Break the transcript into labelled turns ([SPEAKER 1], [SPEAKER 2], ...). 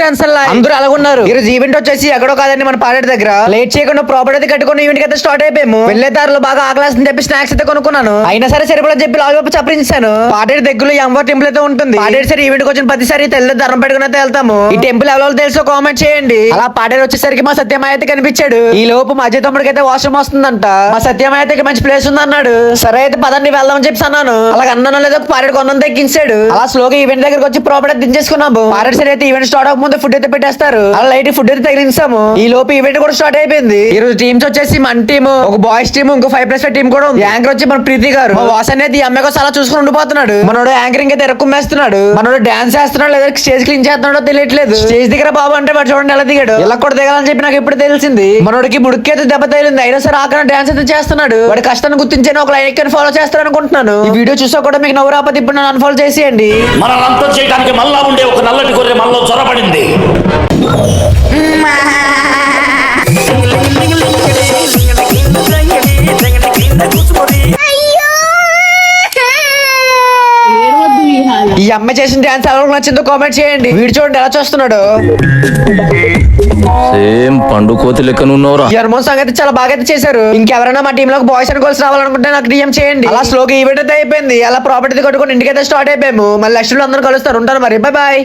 [SPEAKER 1] Tension లా అందరూ అలాగున్నారు. ఈరోజు event వచ్చేసి ఎక్కడో కాదండి మన పాడేటి దగ్గర. లేట్ చేయకుండా ప్రాపర్టీ అయితే కట్టుకుని ఈవెంట్ అయితే స్టార్ట్ అయిపోయాము. వెళ్లే దారిలో బాగా ఆకలేస్తుందని చెప్పి స్నాక్స్ అయితే కొనుక్కున్నాను. అయినా సరే సరిపడని చెప్పి లాలిపాప్ చప్పరించాను. పాడేటి దగ్గరలో ఎంవర్ టెంపుల్ అయితే ఉంటుంది. పాడేటి సరే ఈవెంట్ వచ్చిన ప్రతిసారి తెల్ల ధర్మం పెట్టుకుని అయితే వెళ్తాము. ఈ టెంపుల్ ఎవరో తెలుసో కామెంట్ చేయండి. అలా పాడేరు వచ్చేసరికి మా సత్యమాయ అయితే కనిపించాడు. ఈ లోపు మా అజయ్ తమ్ముడికి అయితే వాష్రూమ్ వస్తుందంట. మా సత్యమాయ అయితే మంచి ప్లేస్ ఉంది అన్నాడు. సరే అయితే పదండి వెళ్దామని చెప్పి అన్నాను. అలా అన్నాను లేదో పాడేడు కొన్నం తగ్గించాడు. అలా స్లోగా ఈవెంట్ దగ్గరకు వచ్చి ప్రాపర్టీ దించేసుకున్నాము. పాడేడు సరే అయితే ఈవెంట్ స్టార్ట్ అవ్వక ముందు ఫుడ్ అయితే పెట్టేస్తారు. అలా లైట్ ఫుడ్ అయితే తగిలించాము. ఈ లోపు ఈవెంట్ కూడా స్టార్ట్ అయిపోయింది. ఈ రోజు టీమ్స్ వచ్చేసి మన టీమ్, ఒక బాయ్స్ టీమ్, ఇంకో 5+5 టీమ్ కూడా ఉంది. యాంకర్ వచ్చి మన ప్రీతి గారు. మా వాస్ అనేది ఈ అమ్మాయి కోసం అలా చూసుకుని ఉండిపోతున్నాడు. మనోడు యాంకరింగ్ అయితే ఎరక్కుమేస్తున్నాడు. మనోడు డాన్స్ చేస్తున్నాడు లేదా స్టేజ్ క్లీన్ చేస్తున్నాడో తెలియట్లేదు. స్టేజ్ దగ్గర బాబు అంటే వాడు చూడండి ఎలా దిగాడు. ఇలా కూడా దిగాలని చెప్పి నాకు ఇప్పుడు తెలిసింది. మనోడికి ముడికి అయితే దెబ్బ తగిలింది. అయినా సరే ఆకలి డాన్స్ అయితే చేస్తున్నాడు. వాడి కష్టాన్ని గుర్తించాను ఒక లైక్ అని ఫాలో చేస్తాను అనుకుంటున్నాను. ఈ వీడియో చూసా కూడా మీకు నవ్వు రాకపోతే ఇప్పుడు నన్ను అన్ఫాలో చేసేయండి.
[SPEAKER 2] మనల్ని అంతం చేయడానికి మళ్ళా ఉండే ఒక నల్లటి గొర్రె మనలో చొరబడింది.
[SPEAKER 1] ఈ అమ్మాయి చేసిన డాన్స్ ఎవరికి నచ్చిందో కామెంట్ చేయండి. వీడు చూడండి ఎలా చూస్తున్నాడు.
[SPEAKER 3] సేమ్ పండు కోతి లెక్కనున్నవరా.
[SPEAKER 1] ఈ హర్మోన్ సాంగ్ అయితే చాలా బాగా అయితే చేశారు. ఇంకెవరైనా మా టీమ్ లోకి బాయ్స్ అండ్ గర్ల్స్ రావాలనుకుంటే నాకు డిఎం చేయండి. అలా స్లోగా ఈవెంట్ అయితే అయిపోయింది. అలా ప్రాపర్టీ కట్టుకుని ఇంటికైతే స్టార్ట్ అయిపోయాము. మళ్ళీ నెక్స్ట్ అందరూ కలుస్తారు. ఉంటాను మరి. Bye bye.